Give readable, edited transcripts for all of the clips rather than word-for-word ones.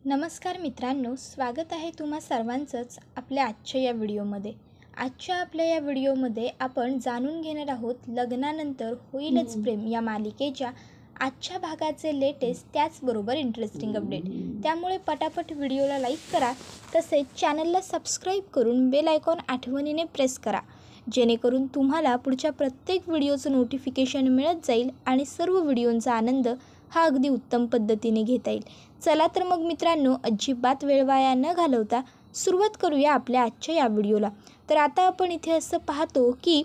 नमस्कार मित्रांनो, स्वागत आहे तुम्हा सर्वांचंच आपल्या आजच्या या व्हिडिओमध्ये. आजच्या आपल्या या व्हिडिओमध्ये आपण जाणून घेणार आहोत लग्नानंतर होईलच प्रेम या मालिकेच्या आजच्या भागाचे लेटेस्ट त्याचबरोबर इंटरेस्टिंग अपडेट. त्यामुळे पटापट व्हिडिओला लाईक करा, तसेच चॅनलला सबस्क्राईब करून बेल आयकॉन आठवणीने प्रेस करा, जेणेकरून तुम्हाला पुढच्या प्रत्येक व्हिडिओचं नोटिफिकेशन मिळत जाईल आणि सर्व व्हिडिओंचा आनंद हा अगदी उत्तम पद्धतीने घेता येईल. चला तर मग मित्रांनो, अजिबात वेळ वाया न घालवता सुरुवात करूया आपल्या आजच्या या व्हिडिओला. तर आता आपण इथे असं पाहतो की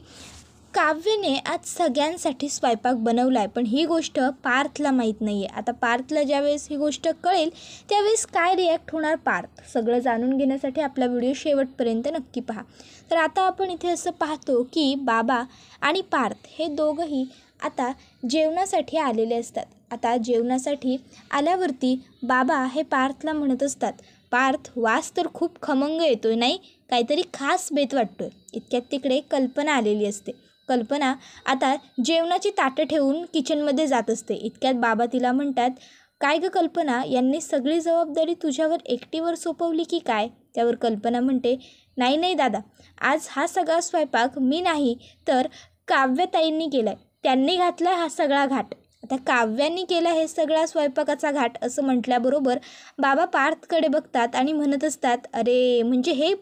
काव्यने आज सगळ्यांसाठी स्वयंपाक बनवला आहे, पण ही गोष्ट पार्थला माहीत नाही आहे. आता पार्थला ज्यावेळेस ही गोष्ट कळेल त्यावेळेस काय रिॲक्ट होणार पार्थ, सगळं जाणून घेण्यासाठी आपला व्हिडिओ शेवटपर्यंत नक्की पहा. तर आता आपण इथे असं पाहतो की बाबा आणि पार्थ हे दोघंही आता जेवणासाठी आलेले असतात. आता जेवणासाठी आल्यावरती बाबा हे पार्थला म्हणत असतात, पार्थ वास तर खूप खमंग येतोय नाही, काहीतरी खास बेत वाटतोय. इतक्यात तिकडे कल्पना आलेली असते. कल्पना आता जेवणाची ताटं ठेवून किचनमध्ये जात असते. इतक्यात बाबा तिला म्हणतात, काय गं कल्पना, यांनी सगळी जबाबदारी तुझ्यावर एकटीवर सोपवली की काय? त्यावर कल्पना म्हणते, नाही नाही दादा, आज हा सगळा स्वयंपाक मी नाही तर काव्यताईंनी केला आहे. त्यांनी घातला हा सगळा घाट. आता काव्यांनी केला हे सगळा स्वयंपाकाचा घाट असं म्हटल्याबरोबर बाबा पार्थकडे बघतात आणि म्हणत असतात, अरे म्हणजे हे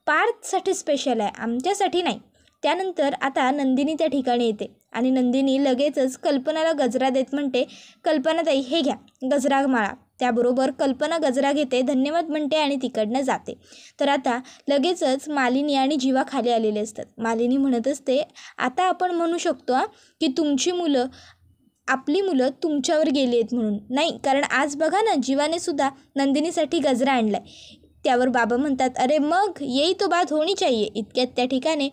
पार्थसाठी स्पेशल आहे, आमच्यासाठी नाही. त्यानंतर आता नंदिनी त्या ठिकाणी येते आणि नंदिनी लगेचच कल्पनाला गजरा देत म्हणते, कल्पनाताई हे घ्या गजरा माळा. त्याबरोबर कल्पना गजरा घेते, धन्यवाद म्हणते आणि तिकडनं जाते. तर आता लगेचच मालिनी आणि जीवा खाली आलेले असतात. मालिनी म्हणत असते, आता आपण म्हणू शकतो की आपली मुलं तुमच्यावर गेली आहेत म्हणून. नाही, कारण आज बघा ना, जीवाने सुद्धा नंदिनीसाठी गजरा आणलाय. त्यावर बाबा म्हणतात, अरे मग येई तो बात होणी चाहिए. इतक्यात त्या ठिकाणी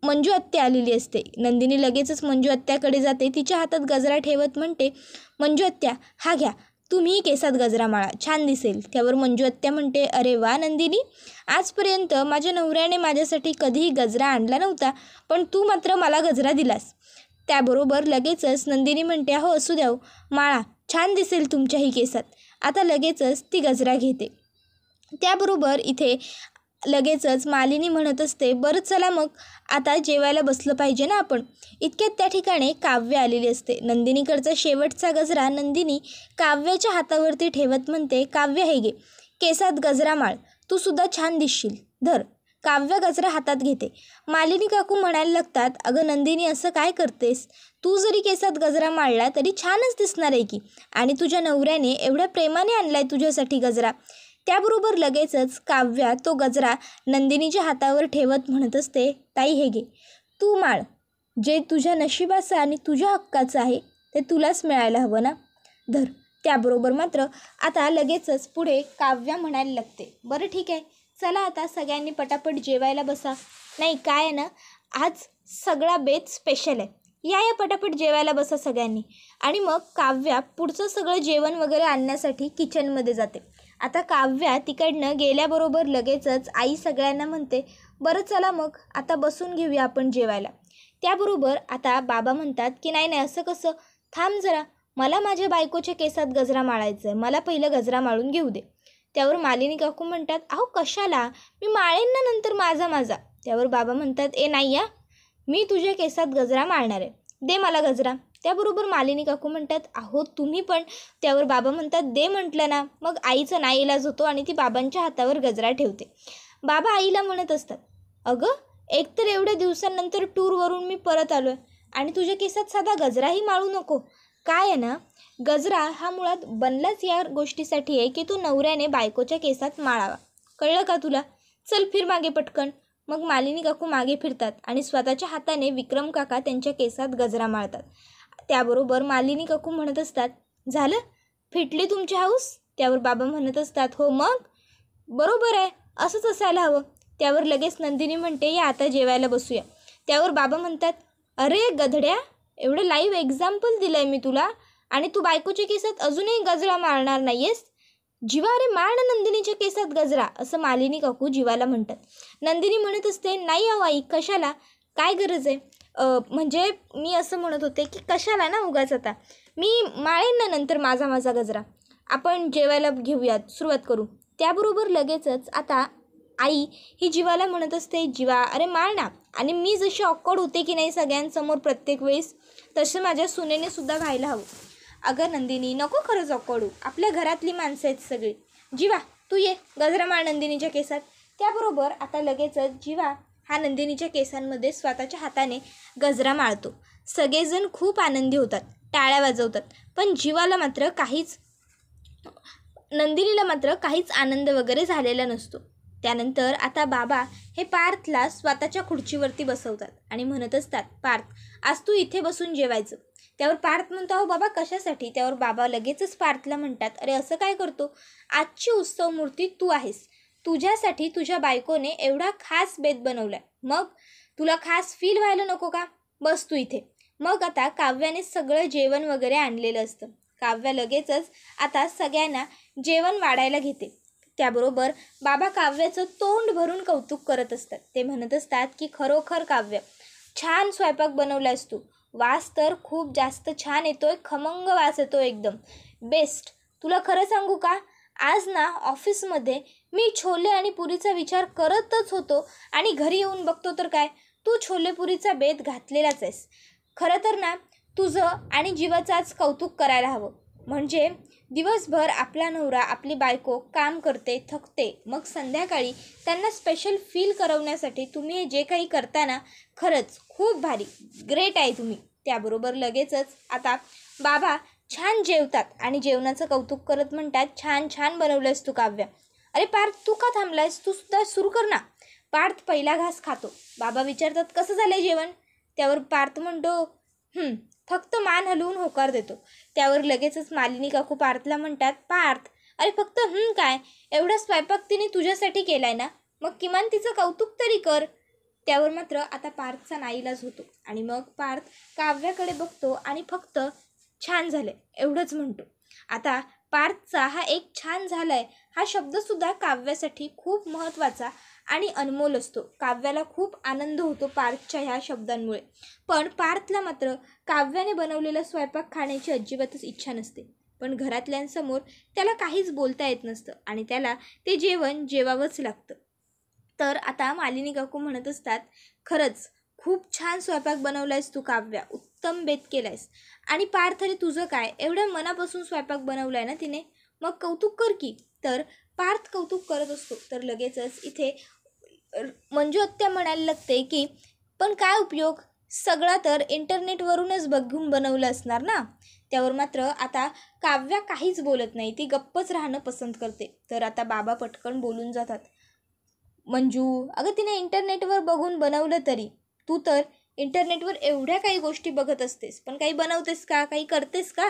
मंजू आत्या आलेली असते. नंदिनी लगेचच मंजू आत्याकडे जाते, तिच्या हातात गजरा ठेवत म्हणते, मंजू आत्या हा घ्या, तुम्ही केसात गजरा माळा, छान दिसेल. त्यावर मंजू आत्या म्हणते, अरे वा नंदिनी, आजपर्यंत माझ्या नवऱ्याने माझ्यासाठी कधीही गजरा आणला नव्हता, पण तू मात्र मला गजरा दिलास. त्याबरोबर लगेचच नंदिनी म्हणते, हो असू द्या, माळा छान दिसेल तुमच्याही केसात. आता लगेचच ती गजरा घेते. त्याबरोबर इथे लगेचच मालिनी म्हणत असते, बरं चला मग आता जेवायला बसलं पाहिजे ना आपण. इतक्यात त्या ठिकाणी काव्य आलेली असते. नंदिनीकडचा शेवटचा गजरा नंदिनी काव्याच्या हातावरती ठेवत म्हणते, काव्य हे घे, केसात गजरा माळ, तू सुद्धा छान दिसशील, धर. काव्य गजरा हातात घेते. मालिनी काकू म्हणायला लागतात, अगं नंदिनी असं काय करतेस, तू जरी केसात गजरा माळला तरी छानच दिसणार आहे की, आणि तुझ्या नवऱ्याने एवढ्या प्रेमाने आणलाय तुझ्यासाठी गजरा. त्याबरोबर लगेचच काव्या तो गजरा नंदिनीच्या हातावर ठेवत म्हणत असते, ताई हे घे, तू माळ, जे तुझ्या नशिबाचं आणि तुझ्या हक्काचं आहे ते तुलाच मिळायला हवं ना, धर. त्याबरोबर मात्र आता लगेचच पुढे काव्या म्हणायला लागते, बरं ठीक आहे, चला आता सगळ्यांनी पटापट जेवायला बसा. नाही काय आहे ना, आज सगळा बेत स्पेशल आहे, या पटापट जेवायला बसा सगळ्यांनी. आणि मग काव्या पुढचं सगळं जेवण वगैरे आणण्यासाठी किचनमध्ये जाते. आता काव्या तिकडनं गेल्याबरोबर लगेचच आई सगळ्यांना म्हणते, बरं चला मग आता बसून घेऊया आपण जेवायला. त्याबरोबर आता बाबा म्हणतात की नाही नाही, असं कसं, थांब जरा, मला माझ्या बायकोच्या केसात गजरा माळायचा आहे, मला पहिलं गजरा माळून घेऊ दे. त्यावर मालिनी काकू म्हणतात, अहो कशाला, मी माळेन ना नंतर माझा. त्यावर बाबा म्हणतात, ए नाही या, मी तुझ्या केसात गजरा माळणार आहे, दे मला गजरा. त्याबरोबर मालिनी काकू म्हणतात, अहो तुम्ही पण. त्यावर बाबा म्हणतात, दे म्हटलं ना. मग आईचा नाईलाज होतो आणि ती बाबांच्या हातावर गजरा ठेवते. बाबा आईला म्हणत असतात, अगं एकतर एवढ्या दिवसांनंतर टूरवरून मी परत आलो आहे आणि तुझ्या केसात साधा गजराही माळू नको. काय आहे ना, गजरा हा मुळात बनलाच या गोष्टीसाठी आहे की तू नवऱ्याने बायकोच्या केसात माळावा, कळलं का तुला? चल फिर मागे पटकन. मग मालिनी काकू मागे फिरतात आणि स्वतःच्या हाताने विक्रम काका त्यांच्या केसात गजरा माळतात. त्याबरोबर मालिनी काकू म्हणत असतात, झालं, फिटली तुमची हाऊस? त्यावर बाबा म्हणत असतात, हो मग बरोबर आहे, असंच असायला हवं. त्यावर लगेच नंदिनी म्हणते, या आता जेवायला बसूया. त्यावर बाबा म्हणतात, अरे गधड्या, एवढं लाईव्ह एक्झाम्पल दिलं आहे मी तुला आणि तू बायकोच्या केसात अजूनही गजरा मारणार नाही आहेस? जीवा, अरे मार ना नंदिनीच्या केसात गजरा, असं मालिनी काकू जीवाला म्हणतात. नंदिनी म्हणत असते, नाही अहो आई, कशाला, काय गरज आहे, म्हणजे मी असं म्हणत होते की कशाला ना उगाच, आता मी माळेन ना नंतर माझा गजरा. आपण जेवायला घेऊयात, सुरुवात करू. त्याबरोबर लगेचच आता आई ही जीवाला म्हणत असते, जीवा अरे मार ना. आणि मी जशी ऑकवर्ड होते की नाही सगळ्यांसमोर प्रत्येक वेळेस, तसं माझ्या सुनेने सुद्धा व्हायला हवं. अगं नंदिनी नको खरंच ऑकवर्ड होऊ, आपल्या घरातली माणसं आहेत सगळी. जीवा तू ये, गजरा मार नंदिनीच्या केसात. त्याबरोबर आता लगेचच जीवा हा नंदिनीच्या केसांमध्ये स्वतःच्या हाताने गजरा माळतो. सगळेजण खूप आनंदी होतात, टाळ्या वाजवतात. पण नंदिनीला मात्र काहीच आनंद वगैरे झालेला नसतो. त्यानंतर आता बाबा हे पार्थला स्वतःच्या खुर्चीवरती बसवतात आणि म्हणत असतात, पार्थ आज तू इथे बसून जेवायचं. त्यावर पार्थ म्हणतो, अहो बाबा कशासाठी? त्यावर बाबा लगेचच पार्थला म्हणतात, अरे असं काय करतो? आजची उत्सव मूर्ती तू आहेस. तुझ्यासाठी तुझ्या बायकोने एवढा खास बेत बनवलाय, मग तुला खास फील व्हायला नको का? बस तू इथे. मग आता काव्याने सगळं जेवण वगैरे आणलेलं असतं. काव्या लगेचच आता सगळ्यांना जेवण वाढायला घेते. त्याबरोबर बाबा काव्याचं तोंड भरून कौतुक करत असतात. ते म्हणत असतात की खरोखर काव्य छान स्वयंपाक बनवलायस तू. वास तर खूप जास्त छान येतोय, खमंग वास येतो एकदम बेस्ट. तुला खरं सांगू का, आज ना ऑफिसमध्ये मी छोले आणि पुरीचा विचार करतच होतो आणि घरी येऊन बघतो तर काय, तू छोले पुरीचा बेत घातलेलाच आहेस. खरं तर ना तुझं आणि जीवाचं आज कौतुक करायला हवं. म्हणजे दिवसभर आपला नवरा आपली बायको काम करते, थकते, मग संध्याकाळी त्यांना स्पेशल फील करवण्यासाठी तुम्ही हे जे काही करता ना, खरंच खूप भारी, ग्रेट आहे तुम्ही. त्याबरोबर लगेचच आता बाबा छान जेवतात आणि जेवणाचं कौतुक करत म्हणतात, छान छान बनवलंयस तू काव्य. अरे पार्थ तू का थांबलायस, तू सुद्धा सुरू कर ना. पार्थ पहिला घास खातो. बाबा विचारतात, कसं झालंय जेवण? त्यावर पार्थ म्हणतो, फक्त मान हलवून होकार देतो. त्यावर लगेचच मालिनी काकू पार्थला म्हणतात, पार्थ अरे फक्त काय, एवढा स्वयंपाक तिने तुझ्यासाठी केलाय ना, मग किमान तिचं कौतुक तरी कर. त्यावर मात्र आता पार्थचा नाईलाज होतो आणि मग पार्थ काव्याकडे बघतो आणि फक्त छान झालंय एवढंच म्हणतो. आता पार्थचा हा एक छान झालाय हा शब्दसुद्धा काव्यासाठी खूप महत्त्वाचा आणि अनमोल असतो. काव्याला खूप आनंद होतो पार्थच्या ह्या शब्दांमुळे. पण पार्थला मात्र काव्याने बनवलेला स्वयंपाक खाण्याची अजिबातच इच्छा नसते. पण घरातल्यांसमोर त्याला काहीच बोलता येत नसतं आणि त्याला ते जेवण जेवावंच लागतं. तर आता मालिनी काकू म्हणत असतात, खरंच खूप छान स्वयंपाक बनवलायस तू काव्या, उत्तम बेत केलायस. आणि पार्थ अरे तुझं काय, एवढ्या मनापासून स्वयंपाक बनवलाय ना तिने, मग कौतुक कर की. तर पार्थ कौतुक करत असतो. तर लगेचच इथे मंजू आत्या म्हणायला लागते की पण काय उपयोग, सगळा तर इंटरनेटवरूनच बघून बनवलं असणार ना. त्यावर मात्र आता काव्या काहीच बोलत नाही, ती गप्पच राहणं पसंत करते. तर आता बाबा पटकन बोलून जातात, मंजू अगं तिने इंटरनेटवर बघून बनवलं तरी तू तर इंटरनेटवर एवढ्या काही गोष्टी बघत असतेस, पण काही बनवतेस का, काही करतेस का?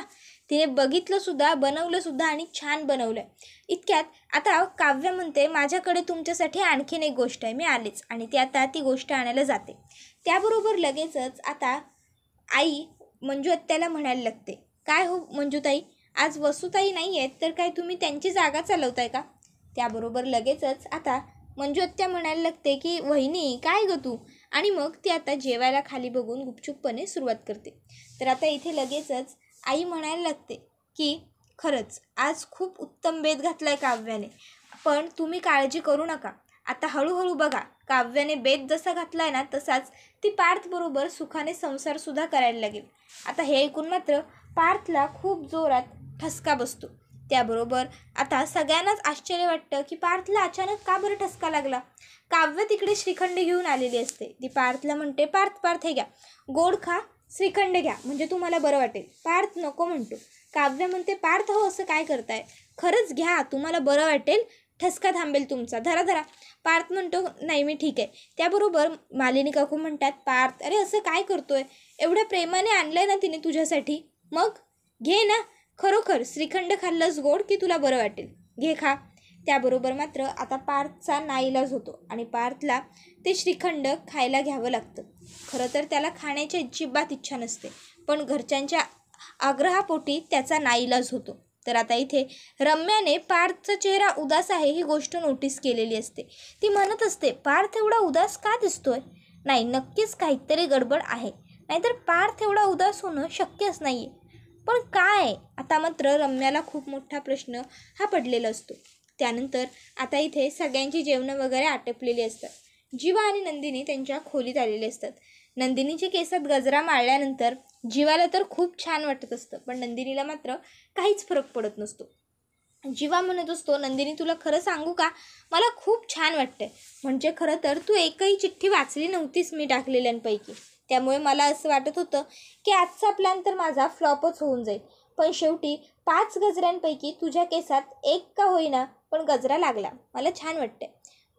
तिने बघितलंसुद्धा, बनवलंसुद्धा आणि छान बनवलं आहे. इतक्यात आता काव्य म्हणते, माझ्याकडे तुमच्यासाठी आणखीन एक गोष्ट आहे, मी आलेच. आणि ती गोष्ट आणायला जाते. त्याबरोबर लगेचच आता आई मंजू आत्याला म्हणायला लागते, काय हो मंजूताई, आज वसुताई नाही आहेत तर काय तुम्ही त्यांची जागा चालवताय का? त्याबरोबर लगेचच आता मंजू आत्या म्हणायला लागते की वहिनी काय गं तू. आणि मग ती आता जेवायला खाली बघून गुपचूपपणे सुरुवात करते. तर आता इथे लगेचच आई म्हणायला लागते की खरंच आज खूप उत्तम बेत घातला आहे काव्याने, पण तुम्ही काळजी करू नका, आता हळूहळू बघा काव्याने बेत जसा घातला आहे ना तसाच ती पार्थबरोबर सुखाने संसारसुद्धा करायला लागेल. आता हे ऐकून मात्र पार्थला खूप जोरात ठसका बसतो. त्याबरोबर आता सगळ्यांनाच आश्चर्य वाटतं की पार्थला अचानक का बरं ठसका लागला. काव्य तिकडे श्रीखंड घेऊन आलेली असते. ती पार्थला म्हणते, पार्थ हे घ्या, गोड खा, श्रीखंड घ्या, म्हणजे तुम्हाला बरं वाटेल. पार्थ नको म्हणतो. काव्य म्हणते, पार्थ हो असं काय करताय, खरंच घ्या, तुम्हाला बरं वाटेल, ठसका थांबेल तुमचा, धरा धरा. पार्थ म्हणतो, नाही मी ठीक आहे. त्याबरोबर मालिनी काकू म्हणतात, पार्थ अरे असं काय करतोय, एवढ्या प्रेमाने आणलंय ना तिने तुझ्यासाठी, मग घे ना, खरोखर श्रीखंड खाल्लंस गोड की तुला बरं वाटेल, घे खा. त्याबरोबर मात्र आता पार्थचा नाईलाज होतो आणि पार्थला ते श्रीखंड खायला घ्यावं लागतं. खरं तर त्याला खाण्याची अजिबात इच्छा नसते, पण घरच्यांच्या आग्रहापोटी त्याचा नाईलाज होतो. तर आता इथे रम्याने पार्थचा चेहरा उदास आहे ही गोष्ट नोटीस केलेली असते. ती म्हणत असते, पार्थ एवढा उदास का दिसतोय? नाही, नक्कीच काहीतरी गडबड आहे, नाहीतर पार्थ एवढा उदास होणं शक्यच नाही आहे. पण काय? आता मात्र रम्याला खूप मोठा प्रश्न हा पडलेला असतो. त्यानंतर आता इथे सगळ्यांची जेवणं वगैरे आटपलेली असतात. जीवा आणि नंदिनी त्यांच्या खोलीत आलेले असतात. नंदिनीच्या केसात गजरा माळल्यानंतर जीवाला तर खूप छान वाटत असतं, पण नंदिनीला मात्र काहीच फरक पडत नसतो. जीवा म्हणत असतो, नंदिनी तुला खरं सांगू का, मला खूप छान वाटतंय. म्हणजे खरं तर तू एकही चिठ्ठी वाचली नव्हतीस मी टाकलेल्यांपैकी, त्यामुळे मला असं वाटत होतं की आजचा प्लॅन तर माझा फ्लॉपच होऊन जाईल. पण शेवटी 5 गजऱ्यांपैकी तुझ्या केसात एक का होईना पण गजरा लागला. मला छान वाटतंय.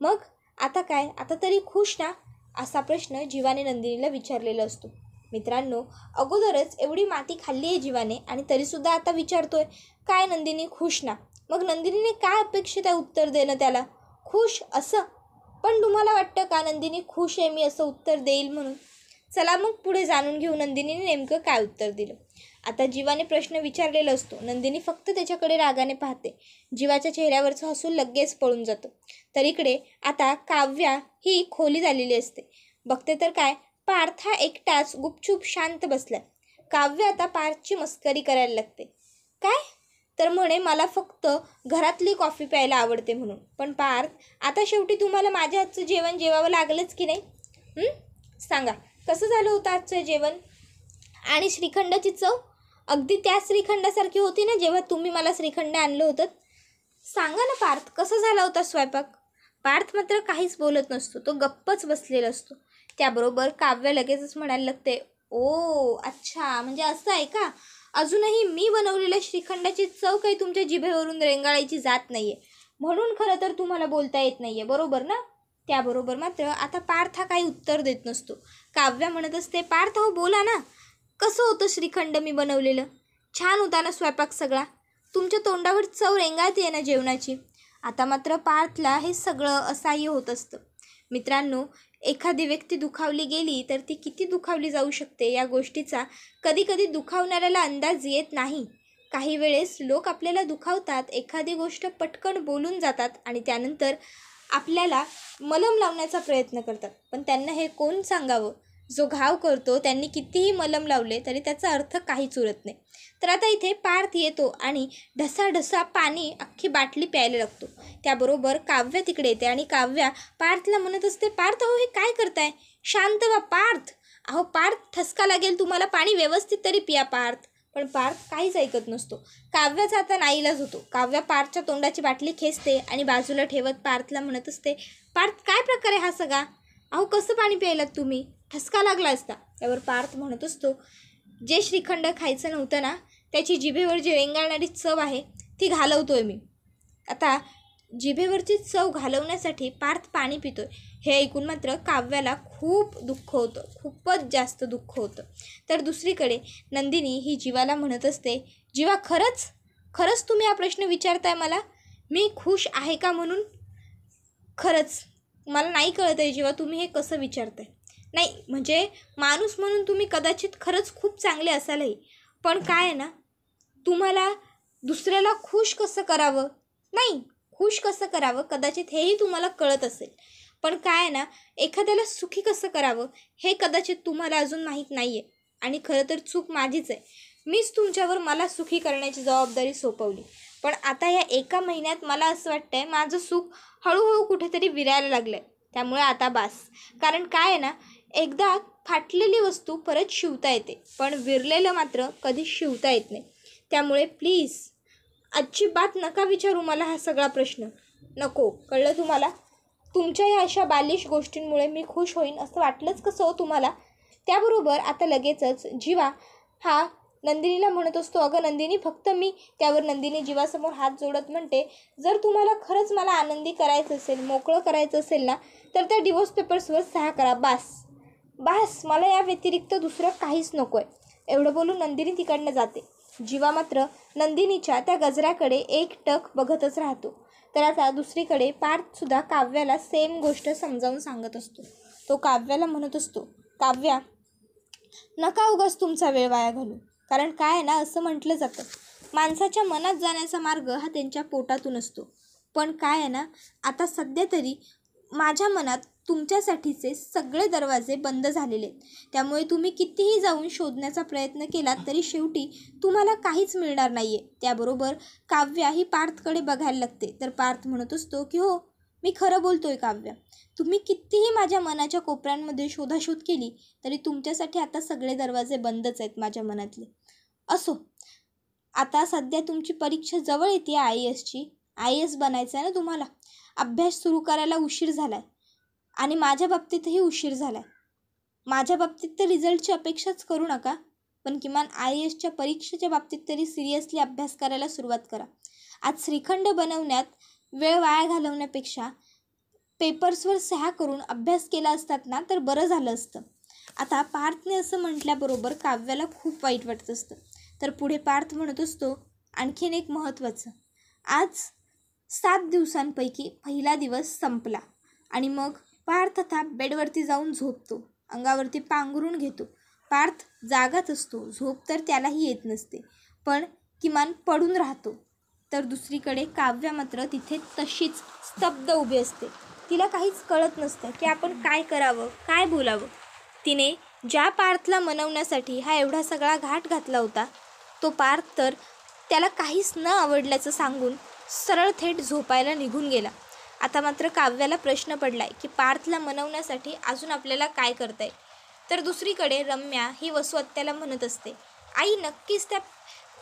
मग आता काय, आता तरी खुश ना? असा प्रश्न जीवाने नंदिनीला विचारलेला असतो. मित्रांनो, अगोदरच एवढी माती खाल्ली आहे जीवाने आणि तरीसुद्धा आता विचारतोय काय नंदिनी खुश ना? मग नंदिनीने काय अपेक्षित आहे उत्तर देणं त्याला? खुश असं? पण तुम्हाला वाटतं का नंदिनी खुश आहे मी असं उत्तर देईल म्हणून? चला मग पुढे जाणून घेऊ नंदिनीने नेमकं काय उत्तर दिलं. आता जीवाने प्रश्न विचारलेला असतो. नंदिनी फक्त त्याच्याकडे रागाने पाहते. जीवाच्या चेहऱ्यावरचं हसू लगेच पळून जातं. तर इकडे आता काव्या ही खोलीत आलेली असते. बघते तर काय, पार्थ हा एकटाच गुपचूप शांत बसलाय. काव्य आता पार्थची मस्करी करायला लागते. काय? तर म्हणे मला फक्त घरातली कॉफी प्यायला आवडते म्हणून. पण पार्थ, आता शेवटी तुम्हाला माझ्या हातचं जेवण जेवावं लागलंच की नाही? सांगा, कसं झालं होतं आजचं जेवण? आणि श्रीखंडाची चव अगदी त्या श्रीखंडासारखी होती ना जेव्हा तुम्ही मला श्रीखंड आणलं होतं? सांगा ना पार्थ, कसं झाला होता स्वयंपाक? पार्थ मात्र काहीच बोलत नसतो. तो गप्पच बसलेला असतो. त्याबरोबर काव्य लगेचच म्हणायला लागते, ओ अच्छा, म्हणजे असं आहे का? अजूनही मी बनवलेल्या श्रीखंडाची चव काही तुमच्या जिभेवरून रेंगाळायची जात नाही आहे, म्हणून खरं तर तुम्हाला बोलता येत नाही आहे, बरोबर ना? त्याबरोबर मात्र आता पार्थ हा काही उत्तर देत नसतो. काव्य म्हणत असते, पार्थ हो बोला ना, कसं होतं श्रीखंड मी बनवलेलं? छान होता ना स्वयंपाक सगळा? तुमच्या तोंडावर चव रेंगाळते ना जेवणाची? आता मात्र पार्थला हे सगळं असह्य होत असतं. मित्रांनो, एखादी व्यक्ती दुखावली गेली तर ती किती दुखावली जाऊ शकते या गोष्टीचा कधी कधी दुखावणाऱ्याला अंदाज येत नाही. काही वेळेस लोक आपल्याला दुखावतात, एखादी गोष्ट पटकन बोलून जातात आणि त्यानंतर आपल्याला मलम लावण्याचा प्रयत्न करतात. पण त्यांना हे कोण सांगावं? जो घाव करतो त्यांनी कितीही मलम लावले तरी त्याचा अर्थ काहीच उरत नाही. तर आता इथे पार्थ येतो आणि ढसाढसा पाणी अख्खी बाटली प्यायला लागतो. त्याबरोबर काव्य तिकडे येते आणि काव्या पार्थला म्हणत असते, पार्थ अहो हे काय करताय? शांत व्हा पार्थ. अहो पार्थ, ठसका लागेल तुम्हाला, पाणी व्यवस्थित तरी पिया पार्थ. पण पार्थ काहीच ऐकत नसतो. काव्याचा आता नाईलाज होतो. काव्या पार्थच्या तोंडाची बाटली खेचते आणि बाजूला ठेवत पार्थला म्हणत असते, पार्थ काय प्रकार आहे हा सगळा? अहो कसं पाणी प्यायलात तुम्ही? ठसका लागला असता. त्यावर पार्थ म्हणत असतो, जे श्रीखंड खायचं नव्हतं ना, त्याची जिभेवर जी रेंगाळणारी चव आहे ती घालवतोय मी. आता जिभेवरची चव घालवण्यासाठी पार्थ पाणी पितोय. हे ऐकून मात्र काव्याला खूप दुःख होतं, खूपच जास्त दुःख होतं. तर दुसरीकडे नंदिनी ही जीवाला म्हणत असते, जीवा खरंच तुम्ही हा प्रश्न विचारताय मला, मी खुश आहे का म्हणून? खरंच मला नाही कळत आहे जीवा, तुम्ही हे कसं विचारताय? नाही म्हणजे माणूस म्हणून तुम्ही कदाचित खरंच खूप चांगले असालही, पण काय आहे ना, तुम्हाला दुसऱ्याला खुश कसं करावं, नाही खुश कसं करावं कदाचित हेही तुम्हाला कळत असेल, पण काय आहे ना, एखाद्याला सुखी कसं करावं हे कदाचित तुम्हाला अजून माहीत नाही आहे. आणि खरं तर चूक माझीच आहे. मीच तुमच्यावर मला सुखी करण्याची जबाबदारी सोपवली. पण आता या एका महिन्यात मला असं वाटतं आहे माझं सुख हळूहळू कुठेतरी विरायला लागलं आहे. त्यामुळे आता बास. कारण काय आहे ना, एकदा फाटलेली वस्तू परत शिवता येते, पण विरलेलं मात्र कधी शिवता येत नाही. त्यामुळे प्लीज अजिबात नका विचारू मला हा सगळा प्रश्न. नको, कळलं तुम्हाला? तुमच्या या अशा बालिश गोष्टींमुळे मी खुश होईन असं वाटलंच कसं हो तुम्हाला? त्याबरोबर आता लगेचच जीवा हा नंदिनीला म्हणत असतो, अगं नंदिनी फक्त मी. त्यावर नंदिनी जीवासमोर हात जोडत म्हणते, जर तुम्हाला खरंच मला आनंदी करायचं असेल, मोकळं करायचं असेल ना, तर त्या डिवोर्स पेपर्सवर सह्या करा. बास, मला या व्यतिरिक्त दुसरं काहीच नको आहे. एवढं बोलून नंदिनी तिकडनं जाते. जीवा मात्र नंदिनीच्या त्या गजऱ्याकडे एकटक बघतच राहतो. तर आता दुसरीकडे पार्थसुद्धा काव्याला सेम गोष्ट समजावून सांगत असतो. तो काव्याला म्हणत असतो, काव्या नका उगाच तुमचा वेळ वाया घालू. कारण काय आहे ना, असं म्हटलं जातं माणसाच्या मनात जाण्याचा मार्ग हा त्यांच्या पोटातून असतो. पण काय आहे ना, आता सध्या तरी माझ्या मनात तुमच्यासाठीचे सगळे दरवाजे बंद झालेले आहेत. त्यामुळे तुम्ही कितीही जाऊन शोधण्याचा प्रयत्न केलात तरी शेवटी तुम्हाला काहीच मिळणार नाही आहे. त्याबरोबर काव्या ही पार्थकडे बघायला लागते. तर पार्थ म्हणत असतो की हो, मी खरं बोलतोय काव्या. तुम्ही कितीही माझ्या मनाच्या कोपऱ्यांमध्ये शोधाशोध केली तरी तुमच्यासाठी आता सगळे दरवाजे बंदच आहेत माझ्या मनातले. असो, आता सध्या तुमची परीक्षा जवळ येते IASची. IAS बनायचं आहे ना तुम्हाला. अभ्यास सुरू करायला उशीर झाला आहे आणि माझ्या बाबतीतही उशीर झाला आहे. माझ्या बाबतीत तर रिझल्टची अपेक्षाच करू नका, पण किमान IASच्या परीक्षेच्या बाबतीत तरी सिरियसली अभ्यास करायला सुरुवात करा. आज श्रीखंड बनवण्यात वेळ वाया घालवण्यापेक्षा पेपर्सवर सह्या करून अभ्यास केला असतात ना तर बरं झालं असतं. आता पार्थने असं म्हटल्याबरोबर काव्याला खूप वाईट वाटत असतं. तर पुढे पार्थ म्हणत असतो, आणखीन एक महत्त्वाचं, आज 7 दिवसांपैकी पहिला दिवस संपला आणि मग पार्थ आता बेडवरती जाऊन झोपतो, अंगावरती पांघरून घेतो. पार्थ जागाच असतो, झोप तर त्यालाही येत नसते, पण किमान पडून राहतो. तर दुसरीकडे काव्या मात्र तिथे तशीच स्तब्ध उभी असते. तिला काहीच कळत नसतं की आपण काय करावं, काय बोलावं. तिने ज्या पार्थला मनवण्यासाठी हा एवढा सगळा घाट घातला होता, तो पार्थ तर त्याला काहीच न आवडल्याचं सांगून सरळ थेट झोपायला निघून गेला. आता मात्र काव्याला प्रश्न पडलाय की पार्थला मनवण्यासाठी अजून आपल्याला काय करता येईल. तर दुसरीकडे रम्या ही वसुहत्याला म्हणत असते, आई नक्कीच त्या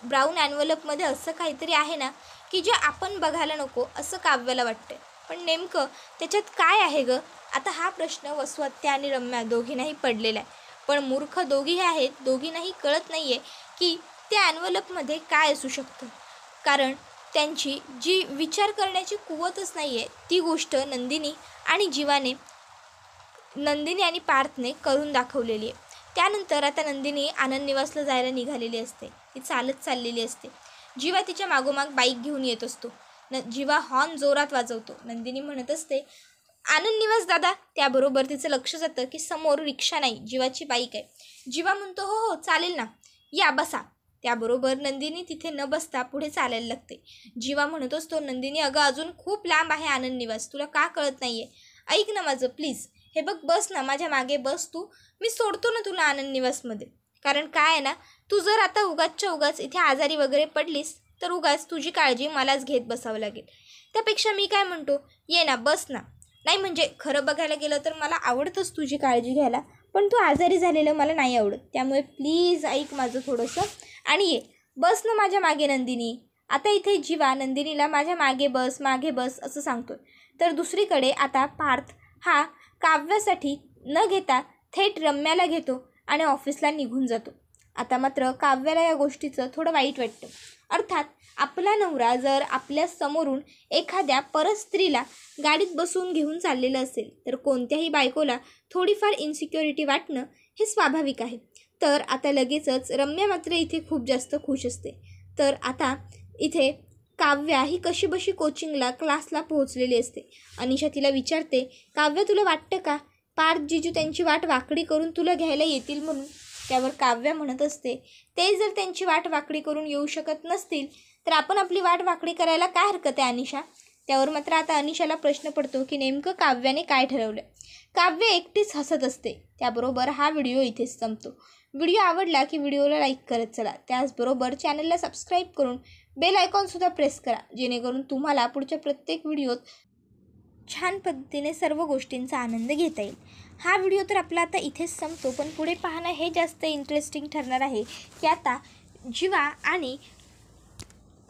ब्राऊन ॲन्व्हलपमध्ये असं काहीतरी आहे ना की जे आपण बघायला नको असं काव्याला वाटतंय, पण नेमकं त्याच्यात काय आहे गं. आता हा प्रश्न वसुहत्या आणि रम्या दोघींनाही पडलेला आहे, पण मूर्ख दोघीही आहेत. दोघींनाही कळत नाही आहे की त्या ॲन्व्हलपमध्ये काय असू शकतं, कारण त्यांची जी विचार करण्याची कुवतच नाही आहे ती गोष्ट नंदिनी आणि पार्थने करून दाखवलेली आहे. त्यानंतर आता नंदिनी आनंद निवासला जायला निघालेली असते. ती चालत चाललेली असते. जीवा तिच्या मागोमाग बाईक घेऊन येत असतो. जीवा हॉर्न जोरात वाजवतो. नंदिनी म्हणत असते, आनंद निवास दादा. त्याबरोबर तिचं लक्ष जातं की समोर रिक्षा नाही, जीवाची बाईक आहे. जीवा म्हणतो, हो हो चालेल ना, या बसा. त्याबरोबर नंदिनी तिथे न बसता पुढे चालायला लागते. जीवा म्हणत असतो, नंदिनी अगं अजून खूप लांब आहे आनंद निवास, तुला का कळत नाही आहे. ऐक ना माझं प्लीज, हे बघ बस ना, माझ्या मागे बस तू, मी सोडतो ना तुला आनंद निवासमध्ये. कारण काय आहे ना, तू जर आता उगाचच्या उगाच इथे आजारी वगैरे पडलीस तर उगाच तुझी काळजी मलाच घेत बसावं लागेल. त्यापेक्षा मी काय म्हणतो, ये ना, बस ना. नाही म्हणजे खरं बघायला गेलं तर मला आवडतंच तुझी काळजी घ्यायला, पण तू आजारी झालेलं मला नाही आवडत. त्यामुळे प्लीज ऐक माझं थोडंसं आणि ये, बस ना माझ्या मागे नंदिनी. आता इथे जीवा नंदिनीला माझ्या मागे बस असं सांगतोय. तर दुसरीकडे आता पार्थ हा काव्यासाठी न घेता थेट रम्याला घेतो आणि ऑफिसला निघून जातो. आता मात्र काव्याला या गोष्टीचं थोडं वाईट वाटतं. अर्थात आपला नवरा जर आपल्या समोरून एखाद्या परस्त्रीला गाडीत बसून घेऊन चाललेलं असेल तर कोणत्याही बायकोला थोडीफार इन्सिक्युरिटी वाटणं हे स्वाभाविक आहे. तर आता लगेचच रम्या मात्र इथे खूप जास्त खुश असते. तर आता इथे काव्या ही कशीबशी कोचिंगला क्लासला पोहोचलेली असते. अनिशा तिला विचारते, काव्या तुला वाटतं का पार्थ जीजू त्यांची वाट वाकडी करून तुला घ्यायला येतील म्हणून. त्यावर काव्या म्हणत असते, ते जर त्यांची वाट वाकडी करून येऊ शकत नसतील तर आपण आपली वाट वाकडी करायला काय हरकत आहे अनिशा. त्यावर मात्र आता अनिशाला प्रश्न पडतो की नेमकं काव्याने काय ठरवलं. काव्य एकटीच हसत असते. त्याबरोबर हा व्हिडिओ इथेच संपतो. व्हिडिओ आवडला की व्हिडिओला लाईक करत चला. त्याचबरोबर चॅनलला सबस्क्राईब करून बेल आयकॉनसुद्धा प्रेस करा, जेणेकरून तुम्हाला पुढच्या प्रत्येक व्हिडिओत छान पद्धतीने सर्व गोष्टींचा आनंद घेता येईल. हा व्हिडिओ तर आपला आता इथेच संपतो, पण पुढे पाहणं हे जास्त इंटरेस्टिंग ठरणार आहे की आता जीवा आणि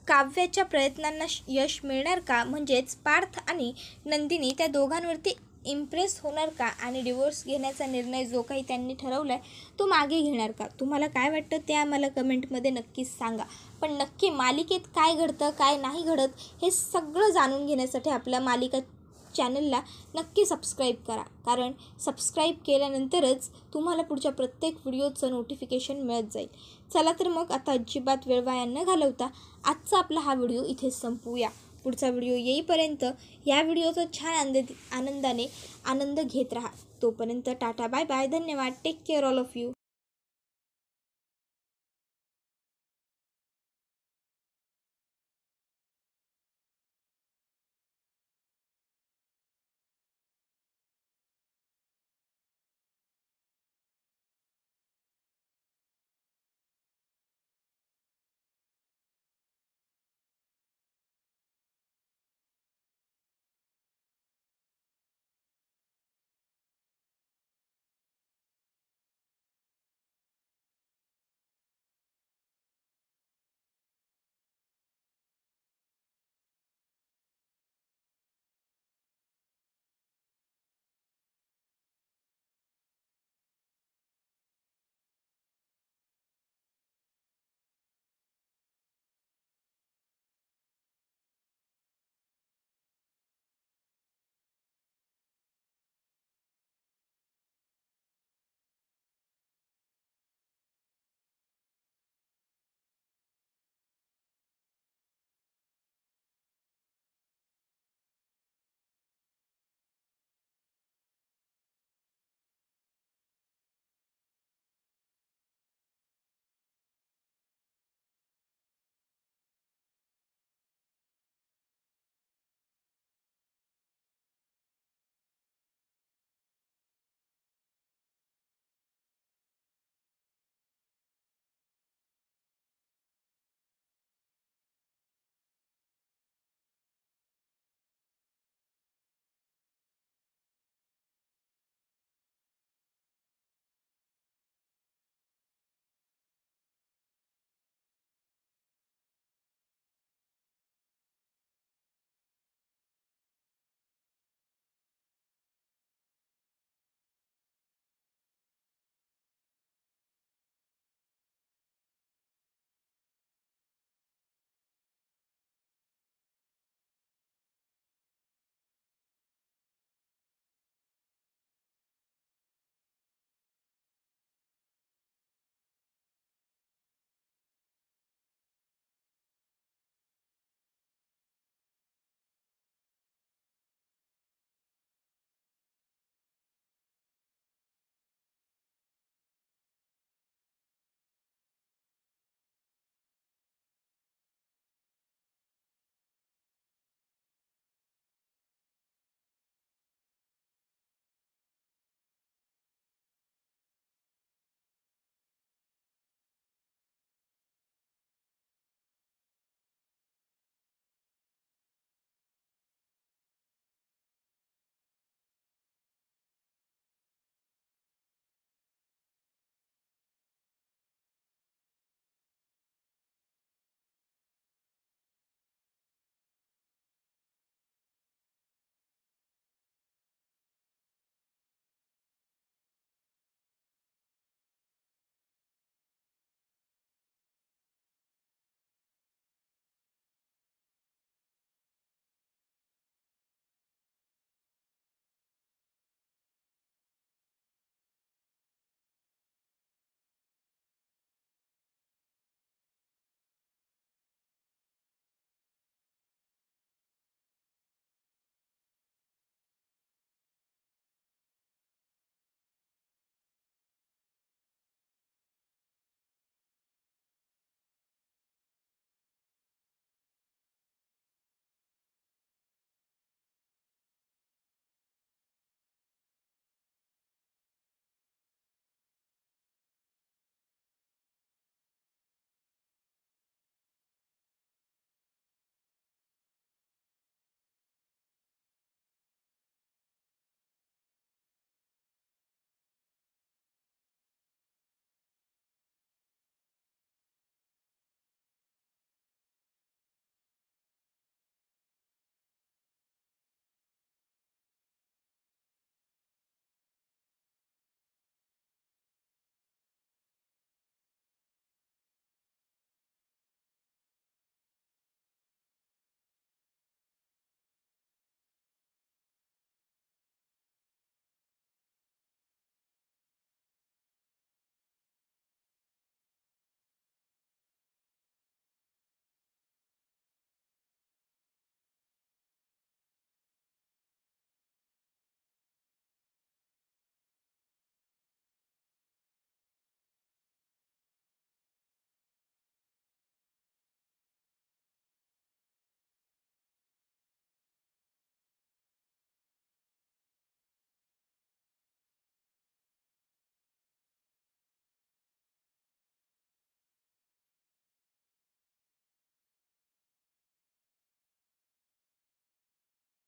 काव्याच्या प्रयत्नांना यश मिळणार का, म्हणजेच पार्थ आणि नंदिनी त्या दोघांवरती इम्प्रेस होणार का आणि डिवोर्स घेण्याचा निर्णय जो काही त्यांनी ठरवला आहे तो मागे घेणार का. तुम्हाला काय वाटतं ते आम्हाला कमेंटमध्ये नक्कीच सांगा. पण नक्की मालिकेत काय घडतं काय नाही घडत हे सगळं जाणून घेण्यासाठी आपल्या मालिका चॅनलला नक्की सबस्क्राईब करा, कारण सबस्क्राईब केल्यानंतरच तुम्हाला पुढच्या प्रत्येक व्हिडिओचं नोटिफिकेशन मिळत जाईल. चला तर मग आता अजिबात वेळ वाया न घालवता आजचा आपला हा व्हिडिओ इथेच संपवूया. पुढचा व्हिडिओ येईपर्यंत या व्हिडिओचा छान आनंद घेत राहा. तोपर्यंत टाटा बाय बाय, धन्यवाद, take care all of you.